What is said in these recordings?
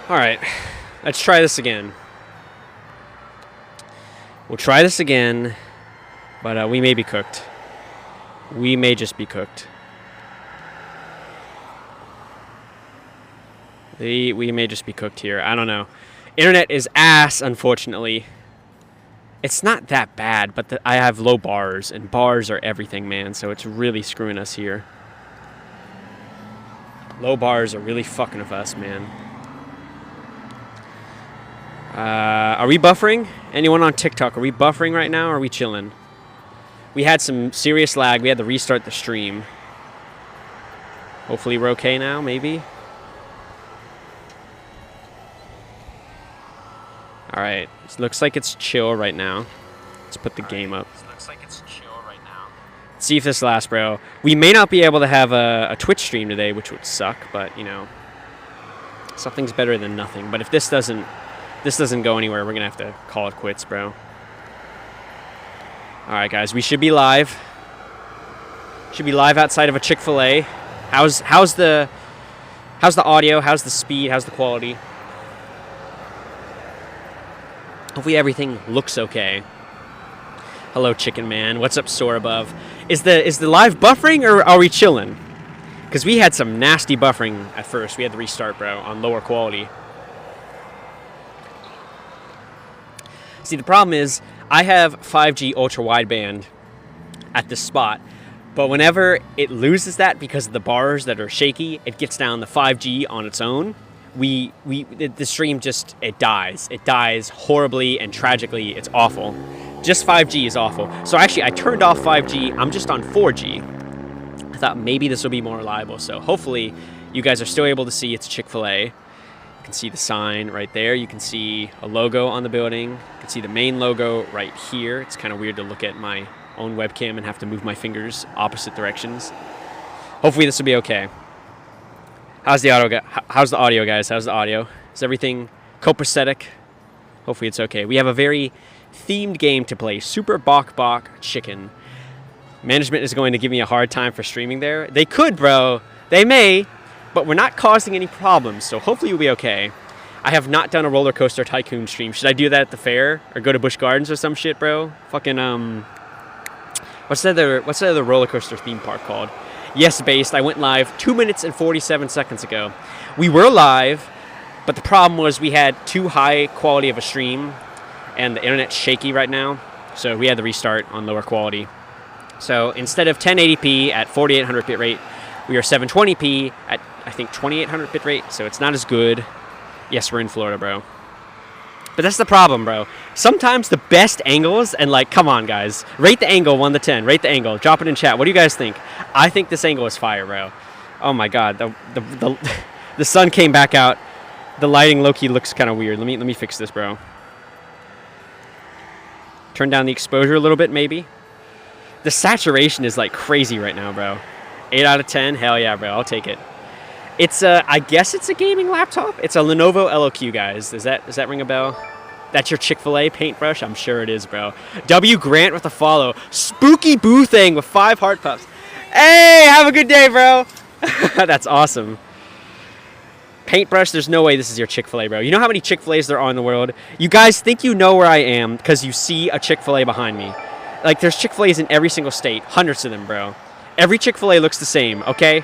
Alright, let's try this again. We'll try this again, but we may be cooked. We may just be cooked. We may just be cooked here. I don't know. Internet is ass, unfortunately. It's not that bad, but I have low bars, and bars are everything, man, so it's really screwing us here. Low bars are really fucking with us, man. Are we buffering? Anyone on TikTok, are we buffering right now, or are we chilling? We had some serious lag. We had to restart the stream. Hopefully we're okay now, maybe. Alright, looks like it's chill right now. Let's put the game up. Looks like it's chill right now. Let's see if this lasts, bro. We may not be able to have a Twitch stream today, which would suck, but, you know, something's better than nothing. But if this doesn't go anywhere, we're going to have to call it quits, bro. Alright, guys, we should be live. Should be live outside of a Chick-fil-A. How's the audio? How's the speed? How's the quality? Hopefully everything looks okay. Hello, Chicken Man. What's up, Soar Above? Is the live buffering, or are we chilling? Because we had some nasty buffering at first. We had to restart, bro, on lower quality. See, the problem is I have 5G ultra wideband at this spot, but whenever it loses that because of the bars that are shaky, it gets down to 5G on its own. The stream just, it dies horribly and tragically. It's awful. Just 5G is awful. So actually I turned off 5G. I'm just on 4G. I thought maybe this will be more reliable. So hopefully you guys are still able to see it's Chick-fil-A. You can see the sign right there. You can see a logo on the building. You can see the main logo right here. It's kind of weird to look at my own webcam and have to move my fingers opposite directions. Hopefully this will be okay. How's the audio, guys? How's the audio? Is everything copacetic? Hopefully it's okay. We have a very themed game to play. Super Bok Bok Chicken. Management is going to give me a hard time for streaming there. They could, bro. They may, but we're not causing any problems, so hopefully you'll be okay. I have not done a Roller Coaster Tycoon stream. Should I do that at the fair? Or go to Busch Gardens or some shit, bro? Fucking, what's the other roller coaster theme park called? Yes, Based. I went live 2 minutes and 47 seconds ago. We were live, but the problem was we had too high quality of a stream, and the internet's shaky right now, so we had to restart on lower quality. So instead of 1080p at 4800 bit rate, we are 720p at, I think, 2800 bit rate, so it's not as good. Yes, we're in Florida, bro. But that's the problem, bro. Sometimes the best angles, and like, come on, guys. Rate the angle 1 to 10. Rate the angle. Drop it in chat. What do you guys think? I think this angle is fire, bro. Oh my god. The sun came back out. The lighting low-key looks kind of weird. Let me fix this, bro. Turn down the exposure a little bit, maybe. The saturation is like crazy right now, bro. 8 out of 10. Hell yeah, bro. I'll take it. It's I guess it's a gaming laptop. It's a Lenovo LOQ, guys. Does that ring a bell? That's your Chick-fil-A paintbrush? I'm sure it is, bro. W Grant with a follow. Spooky Boo Thing with 5 heart puffs. Hey, have a good day, bro. That's awesome. Paintbrush, there's no way this is your Chick-fil-A, bro. You know how many Chick-fil-A's there are in the world? You guys think you know where I am because you see a Chick-fil-A behind me. Like, there's Chick-fil-A's in every single state. Hundreds of them, bro. Every Chick-fil-A looks the same, okay?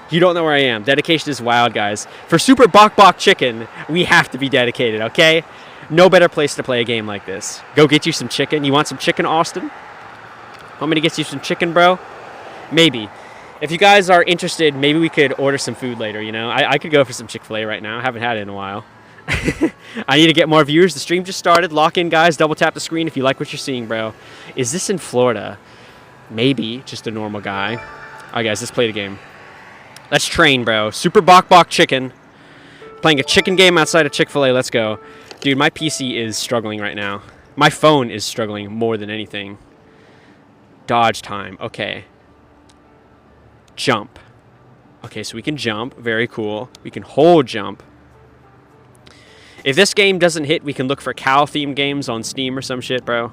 You don't know where I am. Dedication is wild, guys. For Super Bok Bok Chicken, we have to be dedicated, okay? No better place to play a game like this. Go get you some chicken. You want some chicken, Austin? Want me to get you some chicken, bro? Maybe. If you guys are interested, maybe we could order some food later, you know? I could go for some Chick-fil-A right now. I haven't had it in a while. I need to get more viewers. The stream just started. Lock in, guys. Double tap the screen if you like what you're seeing, bro. Is this in Florida? Maybe. Just a normal guy. All right, guys, let's play the game. Let's train, bro. Super Bok Bok Chicken. Playing a chicken game outside of Chick-fil-A. Let's go. Dude, my PC is struggling right now. My phone is struggling more than anything. Dodge time. Okay. Jump. Okay, so we can jump. Very cool. We can hold jump. If this game doesn't hit, we can look for cow-themed games on Steam or some shit, bro.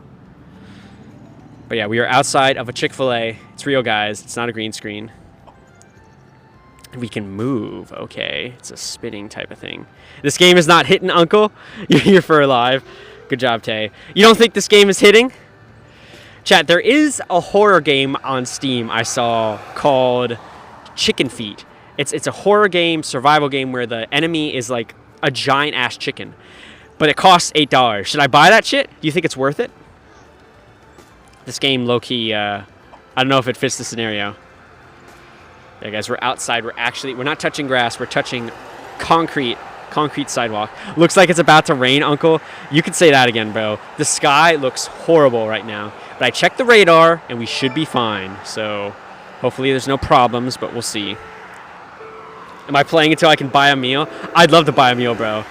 But yeah, we are outside of a Chick-fil-A. It's real, guys. It's not a green screen. We can move. Okay, it's a spinning type of thing. This game is not hitting, Uncle. You're for alive. Good job, Tay. You don't think this game is hitting? Chat, there is a horror game on Steam I saw called Chicken Feet. It's a horror game, survival game where the enemy is like a giant ass chicken. But it costs $8. Should I buy that shit? Do you think it's worth it? This game, low-key, I don't know if it fits the scenario. Yeah, guys, we're outside. We're not touching grass. We're touching concrete sidewalk. Looks like it's about to rain, Uncle. You could say that again, bro. The sky looks horrible right now. But I checked the radar, and we should be fine. So hopefully there's no problems, but we'll see. Am I playing until I can buy a meal? I'd love to buy a meal, bro.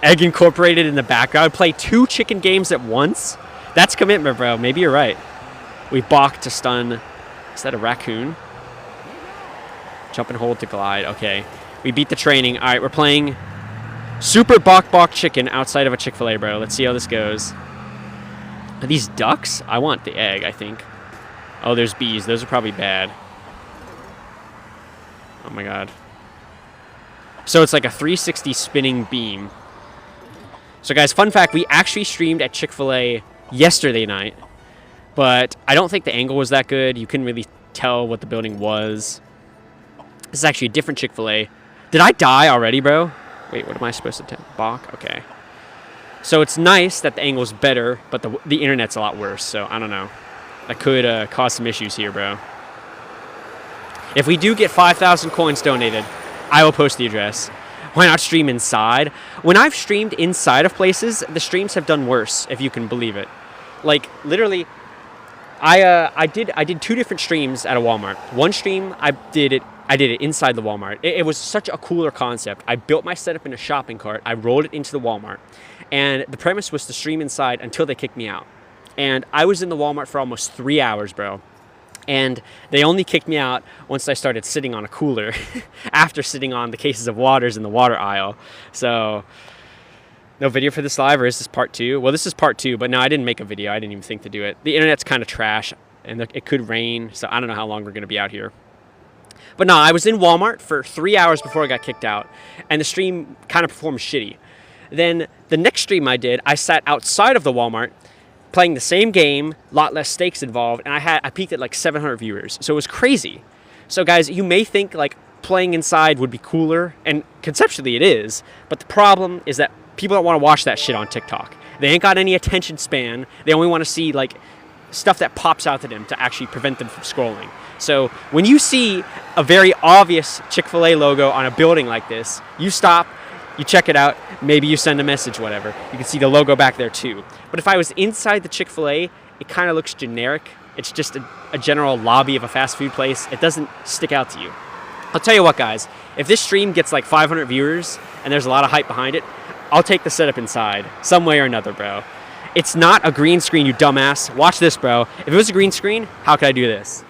Egg incorporated in the background. Play 2 chicken games at once? That's commitment, bro. Maybe you're right. We balked to stun. Is that a raccoon? Jump and hold to glide. Okay. We beat the training. All right, we're playing Super Bok Bok Chicken outside of a Chick-fil-A, bro. Let's see how this goes. Are these ducks? I want the egg, I think. Oh, there's bees. Those are probably bad. Oh, my God. So it's like a 360 spinning beam. So, guys, fun fact. We actually streamed at Chick-fil-A yesterday night. But I don't think the angle was that good. You couldn't really tell what the building was. This is actually a different Chick-fil-A. Did I die already, bro? Wait, what am I supposed to tell? Bok? Okay. So it's nice that the angle's better, but the internet's a lot worse. So I don't know. That could cause some issues here, bro. If we do get 5,000 coins donated, I will post the address. Why not stream inside? When I've streamed inside of places, the streams have done worse, if you can believe it. Like, literally, I did 2 different streams at a Walmart. One stream, I did it inside the Walmart. It was such a cooler concept. I built my setup in a shopping cart. I rolled it into the Walmart. And the premise was to stream inside until they kicked me out. And I was in the Walmart for almost 3 hours, bro. And they only kicked me out once I started sitting on a cooler after sitting on the cases of waters in the water aisle. So, no video for this live, or is this part 2? Well, this is part 2, but no, I didn't make a video. I didn't even think to do it. The internet's kind of trash, and it could rain, so I don't know how long we're going to be out here. But no, I was in Walmart for 3 hours before I got kicked out, and the stream kind of performed shitty. Then the next stream I did, I sat outside of the Walmart playing the same game, a lot less stakes involved, and I peaked at like 700 viewers. So it was crazy. So guys, you may think like playing inside would be cooler, and conceptually it is, but the problem is that people don't want to watch that shit on TikTok. They ain't got any attention span. They only want to see like stuff that pops out to them to actually prevent them from scrolling. So when you see a very obvious Chick-fil-A logo on a building like this, you stop, you check it out, maybe you send a message, whatever. You can see the logo back there too. But if I was inside the Chick-fil-A, it kind of looks generic. It's just a general lobby of a fast food place. It doesn't stick out to you. I'll tell you what, guys. If this stream gets like 500 viewers and there's a lot of hype behind it, I'll take the setup inside some way or another, bro. It's not a green screen, you dumbass. Watch this, bro. If it was a green screen, how could I do this?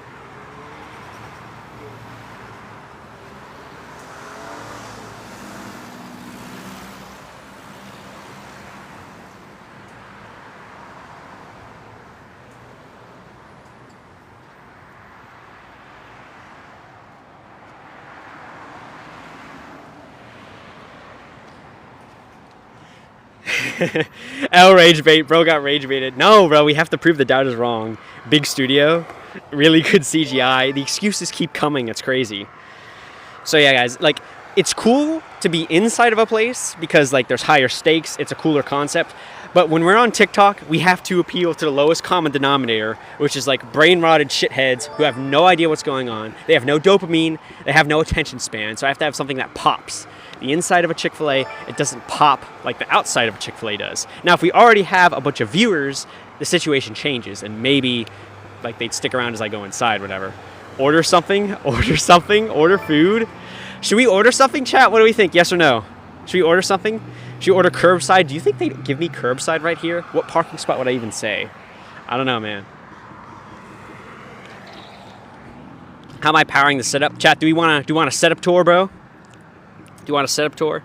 L rage bait, bro got rage baited. No, bro, we have to prove the doubt is wrong. Big studio, really good CGI. The excuses keep coming. It's crazy. So yeah, guys, like it's cool to be inside of a place because like there's higher stakes. It's a cooler concept. But when we're on TikTok, we have to appeal to the lowest common denominator, which is like brain-rotted shitheads who have no idea what's going on. They have no dopamine. They have no attention span. So I have to have something that pops. The inside of a Chick-fil-A, it doesn't pop like the outside of a Chick-fil-A does. Now, if we already have a bunch of viewers, the situation changes, and maybe like they'd stick around as I go inside, whatever. Order something, order food. Should we order something, chat? What do we think? Yes or no? Should we order something? Should we order curbside? Do you think they'd give me curbside right here? What parking spot would I even say? I don't know, man. How am I powering the setup? Chat, do you want a setup tour, bro? Do you want a setup tour?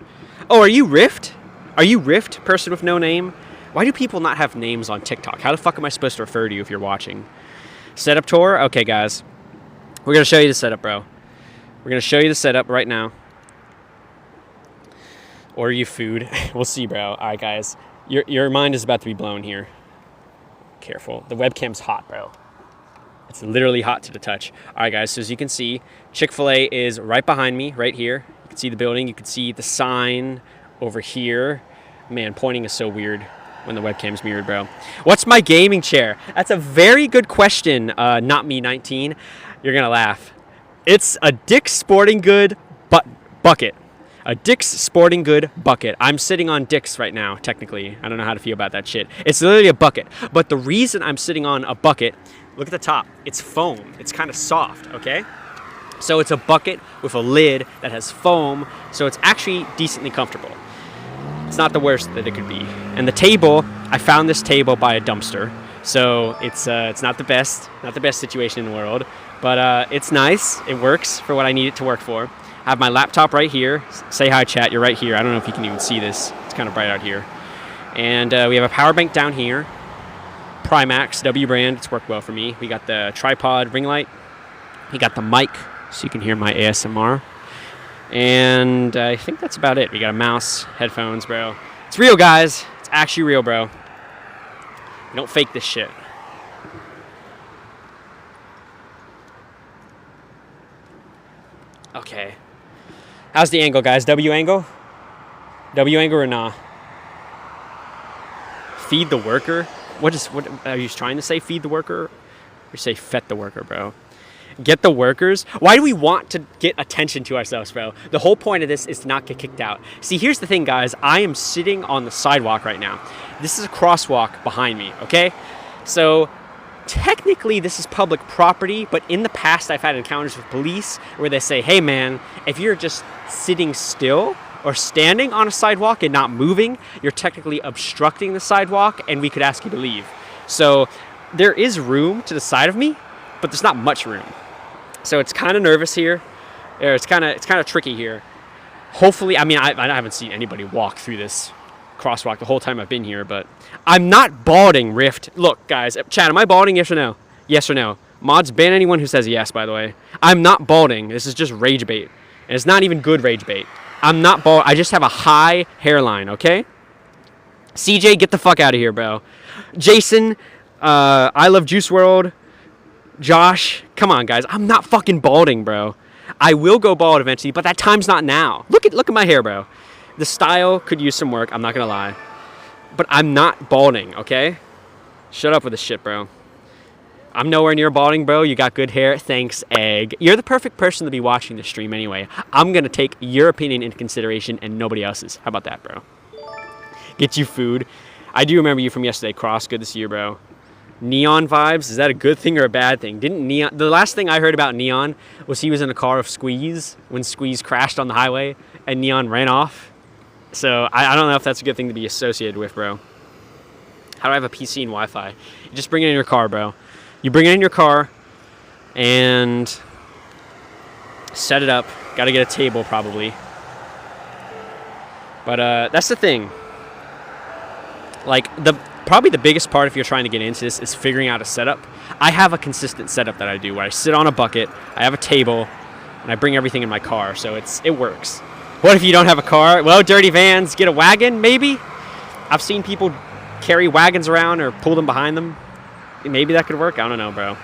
Oh, are you Rift? Are you Rift, person with no name? Why do people not have names on TikTok? How the fuck am I supposed to refer to you if you're watching? Setup tour? Okay, guys. We're going to show you the setup, bro. We're going to show you the setup right now. Order you food. We'll see, bro. All right, guys. Your mind is about to be blown here. Careful. The webcam's hot, bro. It's literally hot to the touch. All right, guys. So as you can see, Chick-fil-A is right behind me, right here. You can see the building. You can see the sign over here. Man, pointing is so weird when the webcam's mirrored, bro. What's my gaming chair? That's a very good question, not me 19. You're going to laugh. It's a Dick's Sporting Good bucket. A Dick's Sporting Good bucket. I'm sitting on Dick's right now, technically. I don't know how to feel about that shit. It's literally a bucket. But the reason I'm sitting on a bucket, look at the top. It's foam. It's kind of soft, okay? So it's a bucket with a lid that has foam, so it's actually decently comfortable. It's not the worst that it could be. And the table, I found this table by a dumpster. So it's not the best situation in the world. But it's nice. It works for what I need it to work for. I have my laptop right here. Say hi, chat. You're right here. I don't know if you can even see this. It's kind of bright out here. And we have a power bank down here. Primax, W brand. It's worked well for me. We got the tripod ring light. We got the mic, so you can hear my ASMR. And I think that's about it. We got a mouse, headphones, bro. It's real, guys. It's actually real, bro. We don't fake this shit. Okay. How's the angle, guys? W angle? W angle or nah? Feed the worker? What are you trying to say? Feed the worker? Or say fet the worker, bro? Get the workers? Why do we want to get attention to ourselves, bro? The whole point of this is to not get kicked out. See, here's the thing, guys. I am sitting on the sidewalk right now. This is a crosswalk behind me, okay? So technically this is public property, but in the past I've had encounters with police where they say, hey man, if you're just sitting still or standing on a sidewalk and not moving, you're technically obstructing the sidewalk and we could ask you to leave. So there is room to the side of me, but there's not much room. So it's kind of nervous here. It's kind of tricky here. Hopefully, I mean, I haven't seen anybody walk through this crosswalk the whole time I've been here, but I'm not balding, Rift. Look, guys, chat, am I balding? Yes or no? Yes or no? Mods, ban anyone who says yes, by the way. I'm not balding. This is just rage bait. And it's not even good rage bait. I'm not bald. I just have a high hairline, okay? CJ, get the fuck out of here, bro. Jason, I love Juice WRLD. Josh, come on, guys. I'm not fucking balding, bro. I will go bald eventually, but that time's not now. Look at my hair, bro. The style could use some work. I'm not gonna lie, but I'm not balding. Okay, shut up with this shit, bro. I'm nowhere near balding, bro. You got good hair. Thanks, Egg. You're the perfect person to be watching the stream anyway. I'm gonna take your opinion into consideration and nobody else's. How about that, bro? Get you food. I do remember you from yesterday, Cross. Good to see you, bro. Neon vibes, is that a good thing or a bad thing? Didn't Neon, the last thing I heard about Neon was he was in a car with Squeeze when Squeeze crashed on the highway and Neon ran off. So I don't know if that's a good thing to be associated with, bro. How do I have a PC and Wi-Fi? You just bring it in your car, bro. You bring it in your car and set it up. Got to get a table probably. But that's the thing. Like probably the biggest part if you're trying to get into this is figuring out a setup. I have a consistent setup that I do where I sit on a bucket, I have a table, and I bring everything in my car, so it works. What if you don't have a car? Well, dirty vans, get a wagon, maybe? I've seen people carry wagons around or pull them behind them. Maybe that could work. I don't know, bro.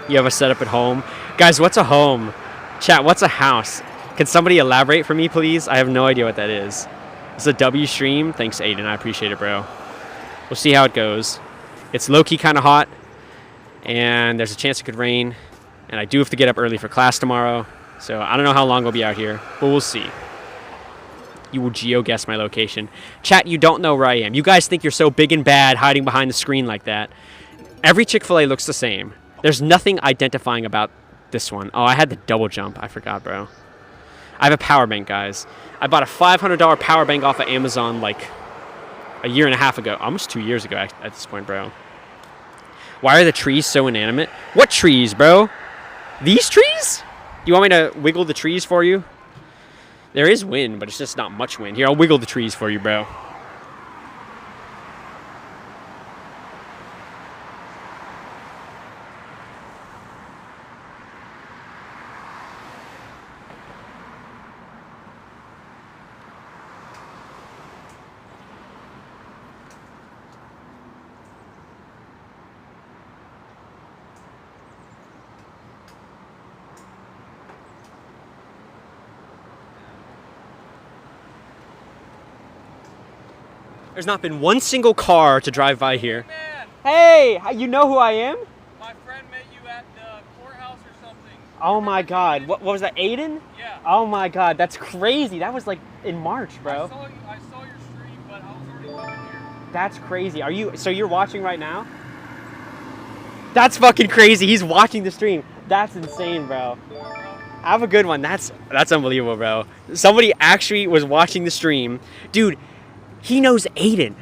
You have a setup at home. Guys, what's a home? Chat, what's a house? Can somebody elaborate for me, please? I have no idea what that is. It's a W stream. Thanks, Aiden. I appreciate it, bro. We'll see how it goes. It's low-key kind of hot, and there's a chance it could rain, and I do have to get up early for class tomorrow, so I don't know how long we'll be out here, but we'll see. You will geo-guess my location. Chat, you don't know where I am. You guys think you're so big and bad hiding behind the screen like that. Every Chick-fil-A looks the same. There's nothing identifying about this one. Oh, I had the double jump. I forgot, bro. I have a power bank, guys. I bought a $500 power bank off of Amazon like a year and a half ago. Almost 2 years ago at this point, bro. Why are the trees so inanimate? What trees, bro? These trees? You want me to wiggle the trees for you? There is wind, but it's just not much wind. Here, I'll wiggle the trees for you, bro. There's not been one single car to drive by here. Man, Hey, you know who I am? my friend met you at the courthouse or something. Oh my God, what was that, Aiden? Yeah. Oh my God, that's crazy. That was like in March, bro. I saw your stream, but I was already coming here. That's crazy. So you're watching right now? That's fucking crazy. He's watching the stream. That's insane, bro. Have a good one. That's unbelievable, bro. Somebody actually was watching the stream. Dude, he knows Aiden.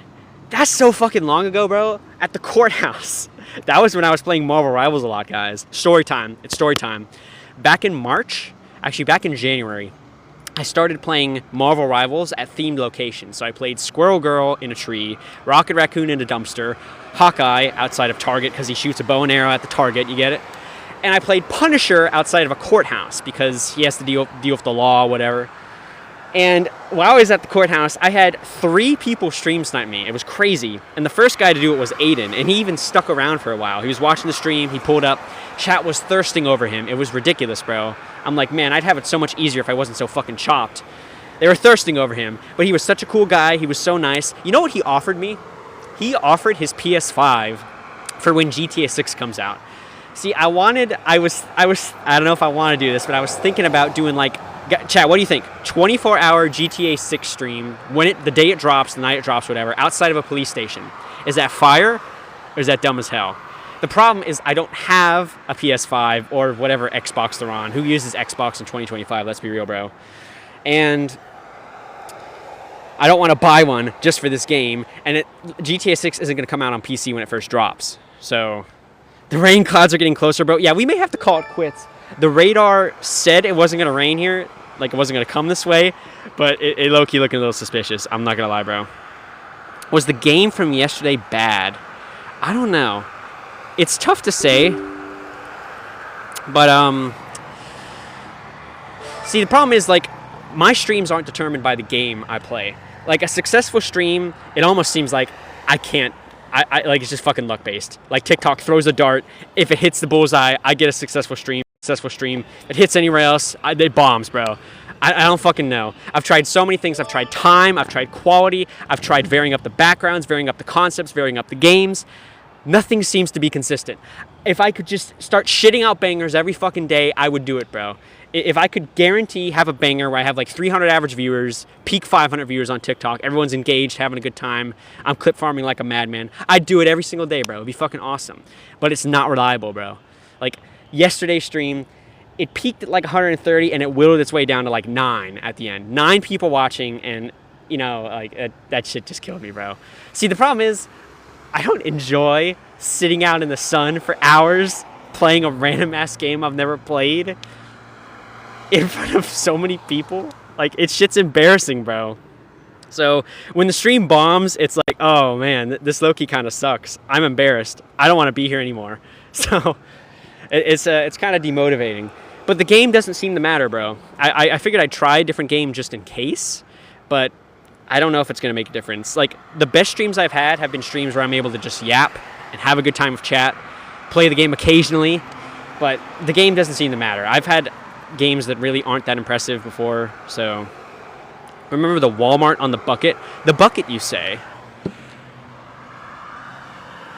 That's so fucking long ago, bro. At the courthouse. That was when I was playing Marvel Rivals a lot, guys. Story time. It's story time. Back in March, actually back in January, I started playing Marvel Rivals at themed locations. So I played Squirrel Girl in a tree, Rocket Raccoon in a dumpster, Hawkeye outside of Target because he shoots a bow and arrow at the target, you get it? And I played Punisher outside of a courthouse because he has to deal with the law, whatever. And while I was at the courthouse, I had 3 people stream snipe me. It was crazy. And the first guy to do it was Aiden, and he even stuck around for a while. He was watching the stream, he pulled up, chat was thirsting over him. It was ridiculous, bro. I'm like, man, I'd have it so much easier if I wasn't so fucking chopped. They were thirsting over him, but he was such a cool guy. He was so nice. You know what he offered me? He offered his PS5 for when GTA 6 comes out. See, I don't know if I want to do this, but I was thinking about doing like, chat, what do you think? 24-hour GTA 6 stream, the day it drops, the night it drops, whatever, outside of a police station. Is that fire or is that dumb as hell? The problem is I don't have a PS5 or whatever Xbox they're on. Who uses Xbox in 2025? Let's be real, bro. And I don't want to buy one just for this game. And GTA 6 isn't going to come out on PC when it first drops. So the rain clouds are getting closer, bro. Yeah, we may have to call it quits. The radar said it wasn't going to rain here. Like, it wasn't going to come this way. But it low-key looking a little suspicious. I'm not going to lie, bro. Was the game from yesterday bad? I don't know. It's tough to say. But, see, the problem is, like, my streams aren't determined by the game I play. Like, a successful stream, it almost seems like I can't. Like, it's just fucking luck-based. Like, TikTok throws a dart. If it hits the bullseye, I get a successful stream. If it hits anywhere else, it bombs, bro. I don't fucking know. I've tried so many things. I've tried time. I've tried quality. I've tried varying up the backgrounds, varying up the concepts, varying up the games. Nothing seems to be consistent. If I could just start shitting out bangers every fucking day, I would do it, bro. If I could guarantee have a banger where I have like 300 average viewers, peak 500 viewers on TikTok, everyone's engaged, having a good time, I'm clip farming like a madman, I'd do it every single day, bro. It'd be fucking awesome. But it's not reliable, bro. Like, yesterday's stream, it peaked at like 130 and it whittled its way down to like 9 at the end. 9 people watching, and, you know, like, that shit just killed me, bro. See, the problem is, I don't enjoy sitting out in the sun for hours playing a random ass game I've never played in front of so many people. Like, shit's embarrassing, bro. So when the stream bombs, it's like, oh man, this low-key kind of sucks. I'm embarrassed. I don't want to be here anymore. So it's kind of demotivating. But the game doesn't seem to matter, bro. I figured I'd try a different game just in case, but I don't know if it's going to make a difference. Like, the best streams I've had have been streams where I'm able to just yap and have a good time with chat, play the game occasionally, but the game doesn't seem to matter. I've had games that really aren't that impressive before, so. Remember the Walmart on the bucket? The bucket, you say?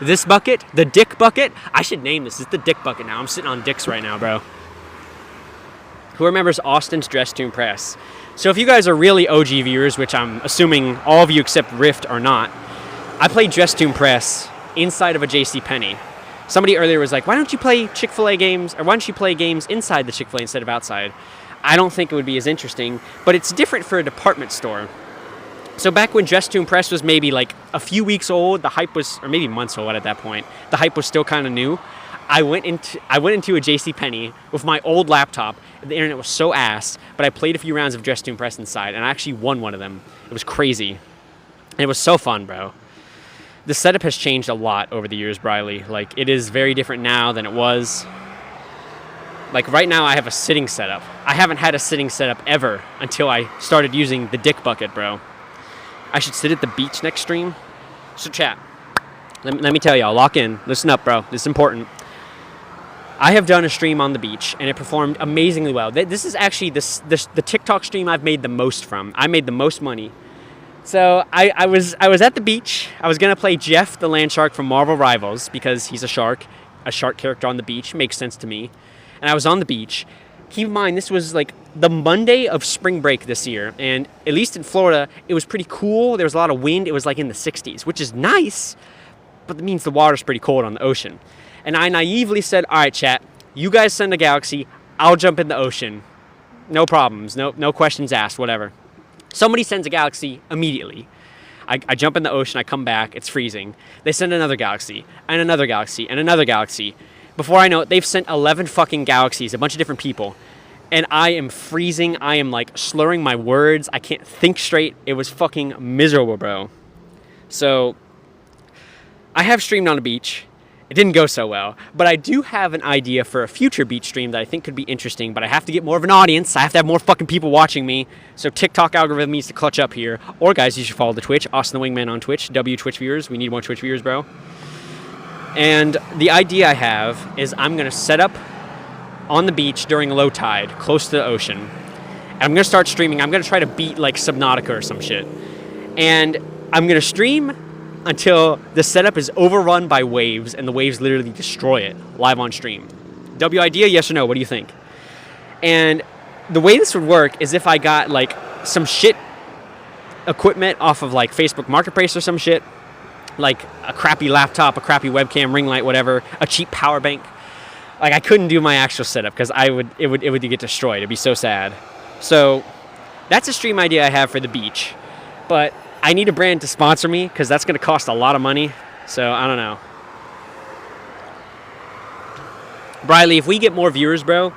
This bucket? The dick bucket? I should name this. It's the dick bucket now. I'm sitting on dicks right now, bro. Who remembers Austin's Dress to Impress? So if you guys are really OG viewers, which I'm assuming all of you except Rift are not, I played Dress to Impress inside of a JCPenney. Somebody earlier was like, why don't you play Chick-fil-A games, or why don't you play games inside the Chick-fil-A instead of outside? I don't think it would be as interesting, but it's different for a department store. So back when Dress to Impress was maybe like a few weeks old, the hype was, or maybe months old at that point, the hype was still kind of new. I went into a JCPenney with my old laptop. The internet was so ass, but I played a few rounds of Dress to Impress inside, and I actually won one of them. It was crazy. And it was so fun, bro. The setup has changed a lot over the years, Briley. Like, it is very different now than it was. Like, right now I have a sitting setup. I haven't had a sitting setup ever until I started using the dick bucket, bro. I should sit at the beach next stream. So chat, let me tell y'all, lock in. Listen up, bro. This is important. I have done a stream on the beach, and it performed amazingly well. This is actually the TikTok stream I've made the most from. I made the most money So I was at the beach. I was gonna play Jeff the Land Shark from Marvel Rivals because he's a shark character on the beach. Makes sense to me. And I was on the beach. Keep in mind, this was like the Monday of spring break this year, and at least in Florida, it was pretty cool. There was a lot of wind. It was like in the 60s, which is nice, but that means the water's pretty cold on the ocean. And I naively said, all right, chat, you guys send a galaxy. I'll jump in the ocean. No problems. No questions asked, whatever. Somebody sends a galaxy immediately. I jump in the ocean. I come back. It's freezing. They send another galaxy and another galaxy and another galaxy. Before I know it, they've sent 11 fucking galaxies, a bunch of different people. And I am freezing. I am like slurring my words. I can't think straight. It was fucking miserable, bro. So I have streamed on a beach. It didn't go so well, but I do have an idea for a future beach stream that I think could be interesting, but I have to get more of an audience. I have to have more fucking people watching me. So TikTok algorithm needs to clutch up here. Or guys, you should follow the Twitch, Austin the Wingman on Twitch, Twitch viewers. We need more Twitch viewers, bro. And the idea I have is I'm going to set up on the beach during low tide, close to the ocean. And I'm going to start streaming. I'm going to try to beat like Subnautica or some shit. And I'm going to stream until the setup is overrun by waves and the waves literally destroy it live on stream. W idea, yes or no? What do you think? And the way this would work is if I got like some shit equipment off of like Facebook Marketplace or some shit, like a crappy laptop, a crappy webcam, ring light, whatever, a cheap power bank. Like I couldn't do my actual setup because it would get destroyed. It'd be so sad. So that's a stream idea I have for the beach. But I need a brand to sponsor me because that's going to cost a lot of money. So I don't know. Briley, if we get more viewers, bro,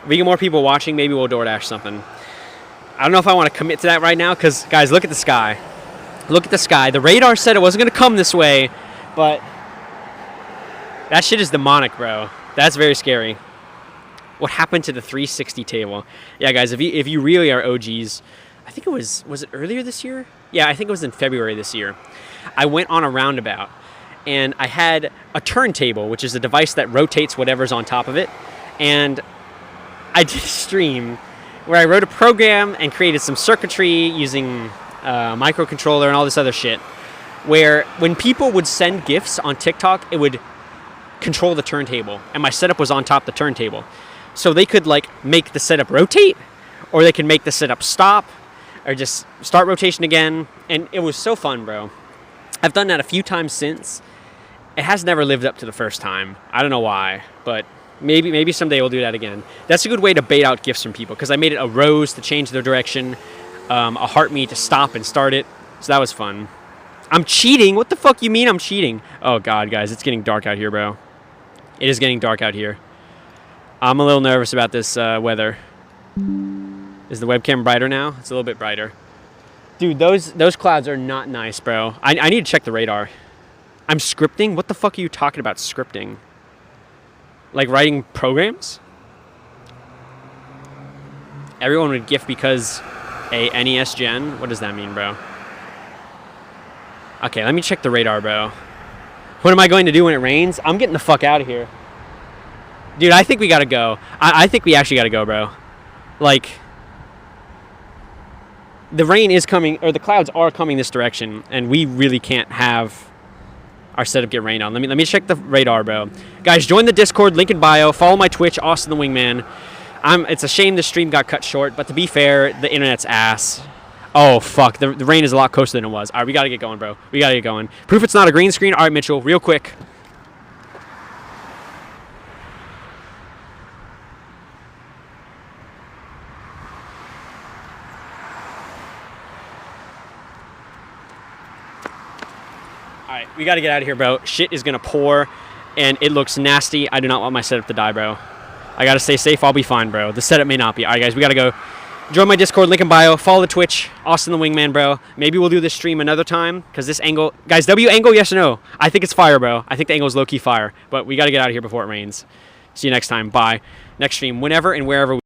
if we get more people watching, maybe we'll DoorDash something. I don't know if I want to commit to that right now because, guys, look at the sky. Look at the sky. The radar said it wasn't going to come this way, but that shit is demonic, bro. That's very scary. What happened to the 360 table? Yeah, guys, if you really are OGs, I think it was it earlier this year? Yeah, I think it was in February this year. I went on a roundabout, and I had a turntable, which is a device that rotates whatever's on top of it. And I did a stream where I wrote a program and created some circuitry using a microcontroller and all this other shit, where when people would send GIFs on TikTok, it would control the turntable, and my setup was on top of the turntable. So they could like make the setup rotate, or they could make the setup stop, or just start rotation again. And it was so fun, bro. I've done that a few times since. It has never lived up to the first time. I don't know why, but maybe someday we'll do that again. That's a good way to bait out gifts from people, because I made it a rose to change their direction, a heart me to stop and start it. So that was fun. I'm cheating? What the fuck you mean I'm cheating? Oh god, guys, it's getting dark out here, bro. It is getting dark out here. I'm a little nervous about this weather. Is the webcam brighter now? It's a little bit brighter. Dude, those clouds are not nice, bro. I need to check the radar. I'm scripting? What the fuck are you talking about scripting? Like writing programs? Everyone would gift because a NES Gen? What does that mean, bro? Okay, let me check the radar, bro. What am I going to do when it rains? I'm getting the fuck out of here. Dude, I think we gotta go. I think we actually gotta go, bro. Like, the rain is coming, or the clouds are coming this direction, and we really can't have our setup get rained on. Let me check the radar, bro. Guys, join the Discord, link in bio. Follow my Twitch, Austin the Wingman. It's a shame the stream got cut short, but to be fair, the internet's ass. Oh, fuck. The rain is a lot closer than it was. All right, we got to get going, bro. We got to get going. Proof it's not a green screen. All right, Mitchell, real quick. All right, we got to get out of here, bro. Shit is going to pour, and it looks nasty. I do not want my setup to die, bro. I got to stay safe. I'll be fine, bro. The setup may not be. All right, guys, we got to go. Join my Discord, link in bio. Follow the Twitch, Austin the Wingman, bro. Maybe we'll do this stream another time, because this angle... Guys, W angle, yes or no? I think it's fire, bro. I think the angle is low-key fire. But we got to get out of here before it rains. See you next time. Bye. Next stream, whenever and wherever we